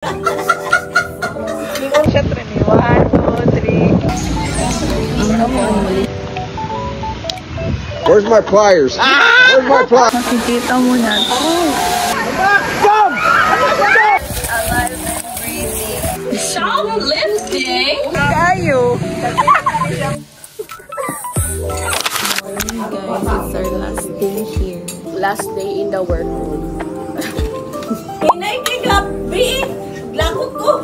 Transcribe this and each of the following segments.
Siya treni. 1, 2, 3. Where's my pliers? Where's my pliers? Makikita mo na. Shoplifting? Kayo! Guys, it's our last day here. Last day in the workroom. Hinay kay gabi! Lakot ko!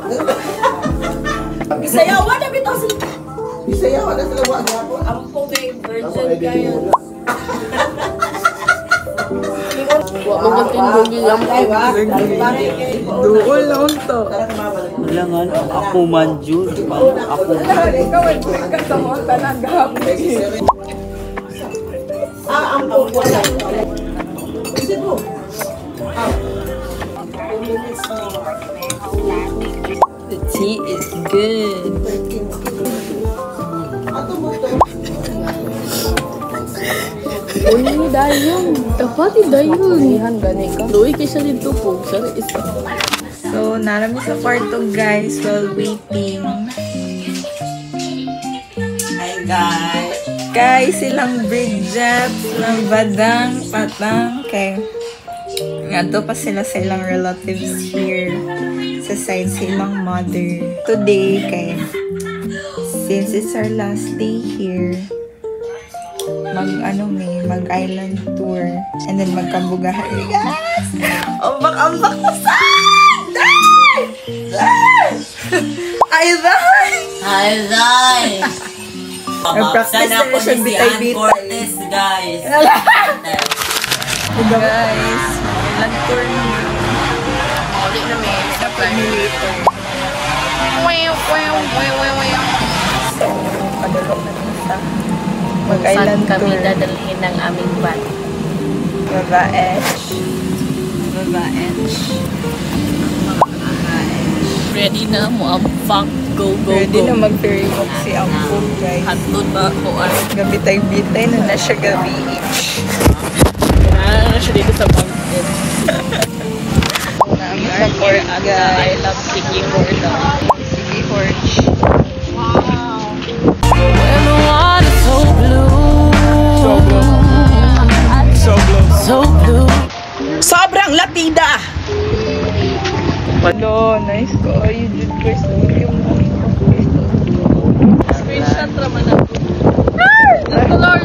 Isayawan na bitaw si... Isayawan na sila wag ako. Ampong kay virgin kayo. Huwag mo magtindugi lang po. Duol lang to. Wala nga, ako man, Jude. Ako man. Ikaw ay ka sa mga tanagap. Ampong ko lang. Kasi po. The tea is good. Uli, dayon. Dapat dayon. Ihan gani ka. Doy kaysa dito po. Sana isa. So, narami sa kwarto guys while waiting. Hi guys! Guys, silang Bridget, silang Badang, Patang, kay nga to pa sila sa ilang relatives here sa side sa ilang mother. Today, kay since it's our last day here, mag-island tour and then magkambugahan. Yes! Ambak-ambak na sa! Ay, Zay! Hi guys! Nag-practice na siya bitay-bitay. Guys! Guys, island tour naman. Uli na may Sa pag-later. So, padulok na din sa mag-island Saan kami tour. dadalhin ng aming van? Babaesh. Ready na mo ang fuck. Go, go, Ready go. na mag-ferry walk si Ampong, guys. Hantod na ako. Gabitay-bitay na siya gabi each. Kailangan na siya dito sa mountain. Namin sa port, I guys. love Siki Horda. Sige, Horch. When the water's so blue. So blue. Sobrang latida! Hello, nice ko. You did first video mo. Screenshot naman ako.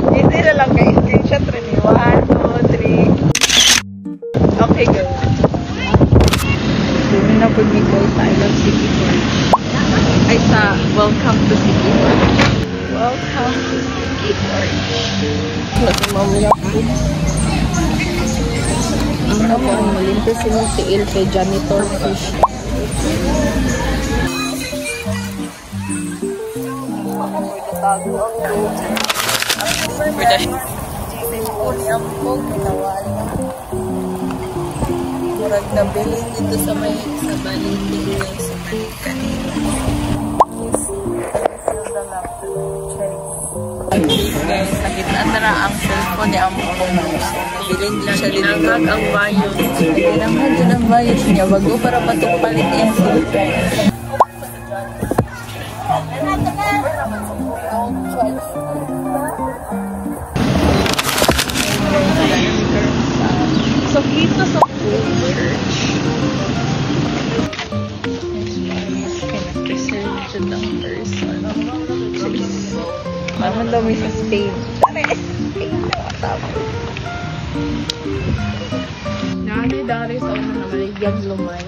Hindi na lang guys. Screenshot rin. 1, 2, 3. Okay, go. Doon na po dito sa I Love City Forge. Ay, sa Welcome to City Forge. Welcome to City Forge. Kasi mamaya po. Ang ako, malintas yung tiil kay Janitor Fish. Murag na bilhin dito sa may sa baliting guys. Sa balikan nila. Guys, nakita na ang cellphone ni Ampong. Bilhin din siya dito. Tinangag ang bayot. Tinangag din ang bayot niya. Bago para patupalit yung cellphone. So, dito sa Full Church. Research ng person. Parang daw may sa Spain. Spain na matama. Dari sa una naman ay Yag Lumay.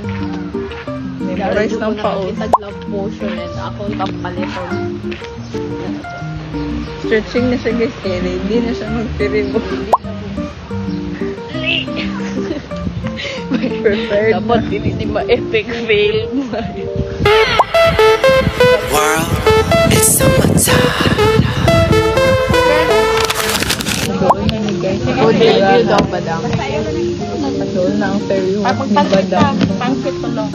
Memorize ng paus. Itag love potion and ako kapaliton. Stretching na siya guys. Kaya hindi na siya mag-piribo. Prepared Dapat hindi ma-epic fail. World is summertime. Doon na ni guys. O debut daw ba daw? Doon na ang ferry walk ni Badang. Pangkit ko lang.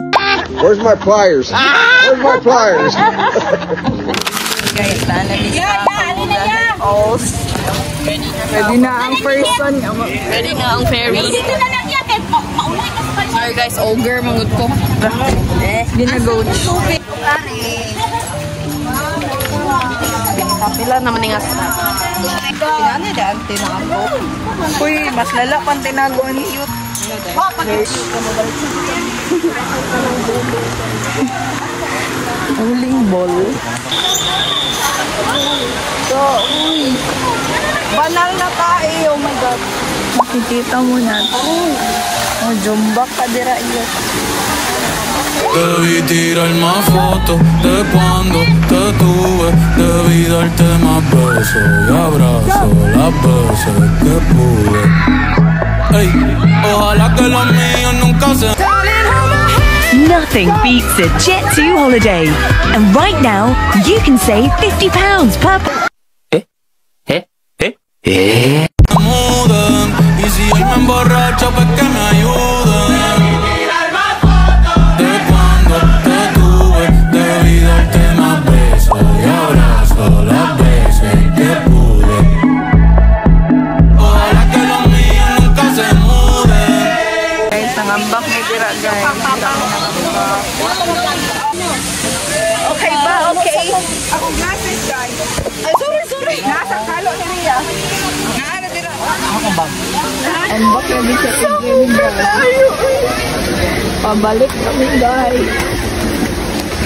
Where's my pliers? Where's my pliers? Guys, sana ni sa Kabugan Falls. Ready na ang person. Ready na ang ferry. Dito na lang yan. Maulay kasi Sorry guys, ogre, manggod ko. Ginagoach. Kapila naman nga sa Ano dyan? Tinago. Uy, mas lala pang tinago ni youth. Huling ball. So, uy. Banal na tayo. Oh my God. Makikita mo na. Oh, jumbak ka dira youth. Debí tirar más fotos de cuando te tuve. Debí darte más besos y abrazos las veces que pude. Ey, ojalá que los míos nunca se... Nothing beats a Jet2 holiday. And right now, you can save £50 per... muden. Y si él me emborracha, pues que me ayuden. De cuando te tuve, debí darte más besos y abrazos las veces que pude. Ojalá que los míos nunca se muden. Guys, nangambak ni dira guys. Okay ba? Okay. Ako glasses guys. Ay, sorry. Nasa kalo ni Ria. Naana dira. Ako ba? Ambak na di sa tigilin guys. Pabalik kami guys.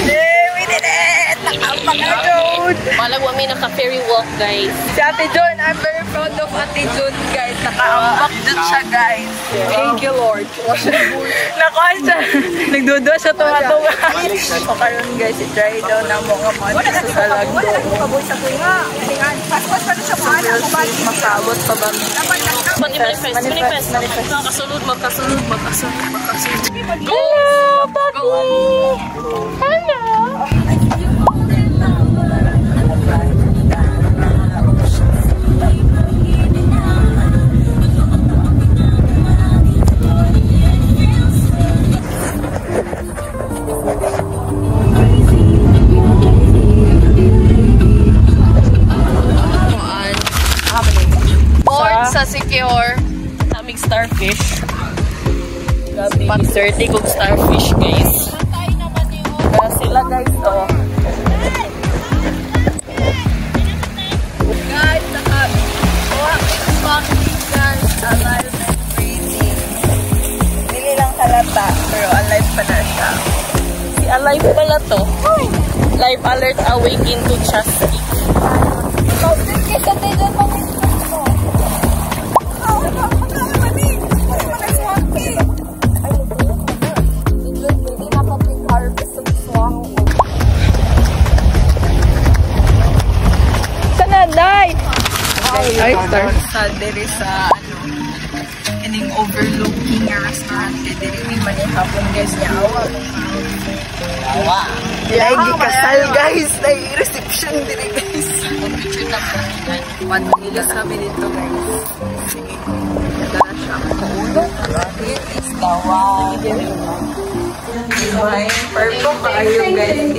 Hey, we did it! Nakambak na June! Malagwa may naka-ferry walk guys. Si Ate June, I'm very proud of Ate June guys. Nakaambak dun siya guys. Thank you Lord. Nakuha siya. Nagdudo siya tuwa-tuwa. So karon guys, i-try daw na mga months sa salagdo. Makabot pa ba? Manifest. Magkasunod. Hello, Papi! Hello! Board sa Secure. Naming starfish. Pag-30 kong starfish guys. Kaya sila guys oh. Guys, naka-walk guys, alive and breathing. Hindi lang halata, pero alive pa na siya. Si alive pala to. Live alert awaken to Chastity. Ay, start sa diri sa kining overlooking nga restaurant diri ni manihapon guys niya awa. Lagi kasal guys, nay reception diri guys. One nila sabi dito guys. Dala siya kaulo. Here is tawa. May purple kayo guys.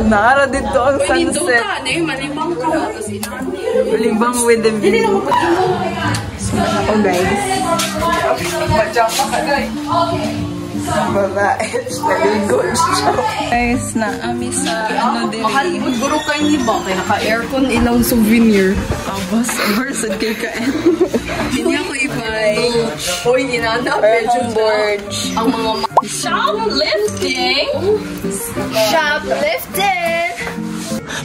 Nara dito ang sunset. Malibang with the view. Oh guys. Machapa ka guys. Babae. Naligo siya. Guys, naami sa ano din. Mahal guro kayo ni ba? Kaya naka-aircon ilang souvenir. Abas, orsad kay kain. Hindi ako ibay. Uy, inana. Belgium board. Ang mga shoplifting.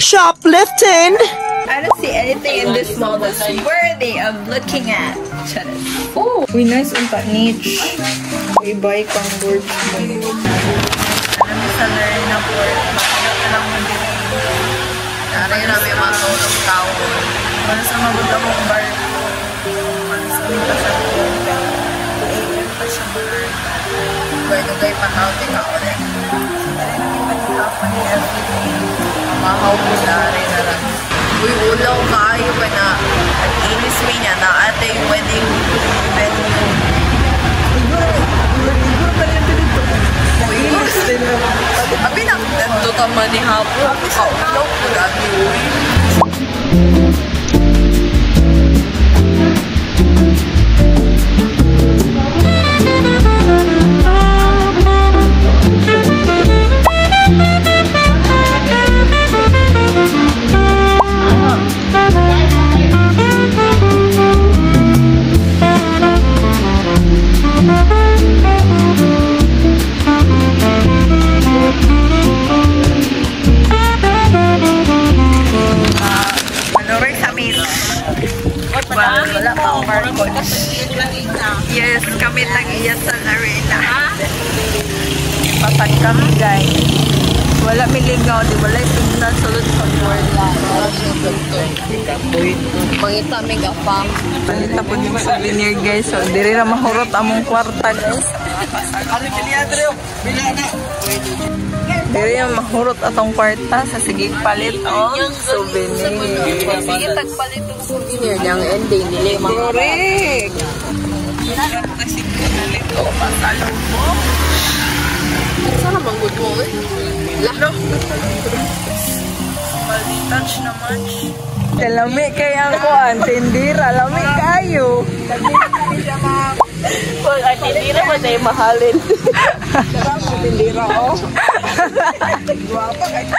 Shoplifting! I don't see anything in this mall that's worthy of looking at. Oh, we nice unta niche. Ibay kang board mo. Alam mo sa learn na board. Alam mo din. Naray na may mga tulong tao. Para sa mabuta mong bar. Para sa mga sa board. 2 AM pa siya board. Gay panautin ako ulit. Ako ni everything. Mahaw po na rin na lang. Uy, ulaw kayo pa na nag-inis mo niya na ating wedding venue. Siguro pa rin dito. Uy, Abi na, ito ka manihapon. Kaunaw ko dati, uy. Wala pa ang barcode. Yes, kami lang iyan sa arena. Patag kami, guys. Wala milingaw, di wala signal sulod sa board lang. Pangita may gapam. Pangita po yung souvenir, guys. So, di rin na mahurot among kwarta, guys. Di rin na mahurot atong kwarta sa sigig palit o souvenir. Sige, tagpalit yung souvenir niyang ending nila. Correct! Kasi pinalit o pasalong mo. Saan naman good mo eh? Lalo. Touch naman. Lami kaya ko, tindira. Lami kayo. Pag tindira mo tayo mahalin. Tindira o. Guwapa kayo.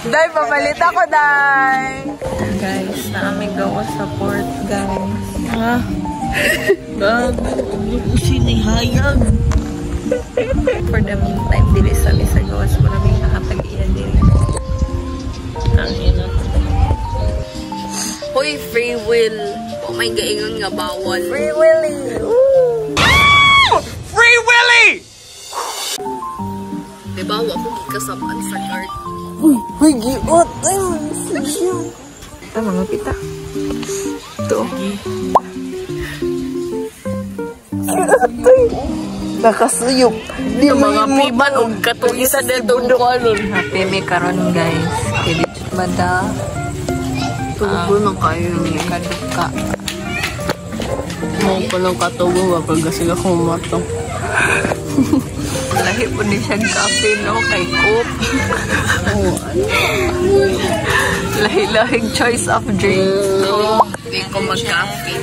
Day, papalit ako, Day. Guys, naamig gawa sa port, guys. Ha? Gago, sinihayag. For the meantime, dili sa gawas mo namin nakapag-iyan dili. Ang ina. Hoy, free will. O may gaingon nga bawal. Free Willy! Free Willy! Diba, wako gikasamaan sa card. Uy, giot! Ay, siya. Tama nga kita. Ito. Nakasuyok. Di Yung mga piban o katulisa dito ko alon. Happy may karon, guys. Kaya ba da? Tubo na kayo. Kaduka. Mau pa lang katubo ba pag kasi ako matong. Lahi po ni siyang kape, no? Kay Coop. Lahi-lahing choice of drinks. Hindi ko mag-cafe.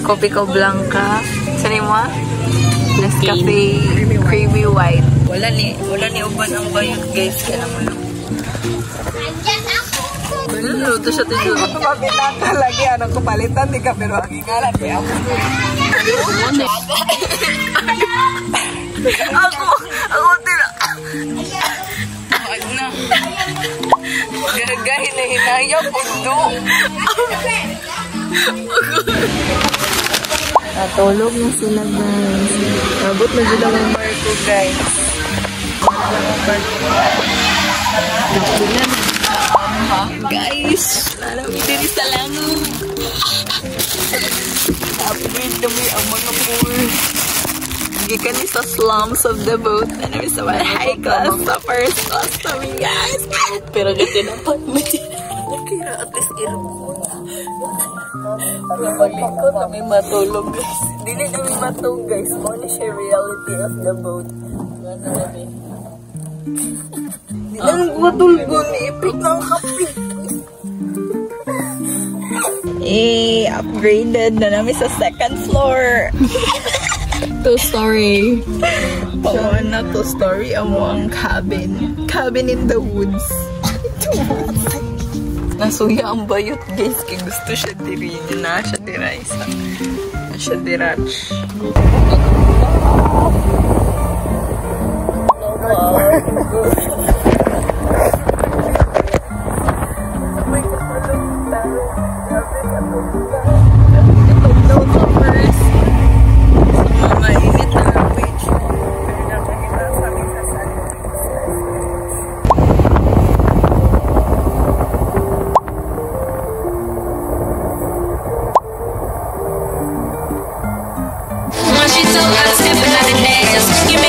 Kopi ko blanca. Saan mo? Nescafe creamy white. Wala ni uban ang bayot, guys. Kaya naman. Luto siya tayo. Mapilata lagi. Anong kupalitan? Di ka pero ang ingalan. Kaya ako. Ako tira. Mahal na. Garagay na hinaya. Pundo. Natulog na sila, guys. Abot na sila ng barko, guys. Guys, namin din sa langog. Upgrade na may ang mga pool. Gikan ni sa slums of the boat. Na namin sa mga high class sa first class namin, guys. Pero gati na pa. Kira at least irong. Malikot na may matulog, guys. Dili na may matulog, guys. Ano siya reality of the boat. Ano na ba? Ang matulgo ni ipik ng kape. Upgraded na namin sa second floor. Two-story. Oo na, two-story ang cabin. Cabin in the woods. Nasuya ang bayot, guys. Kaya gusto siya diri. Na siya dira isa. Na siya dirach. Once you told her to step out and dance, give me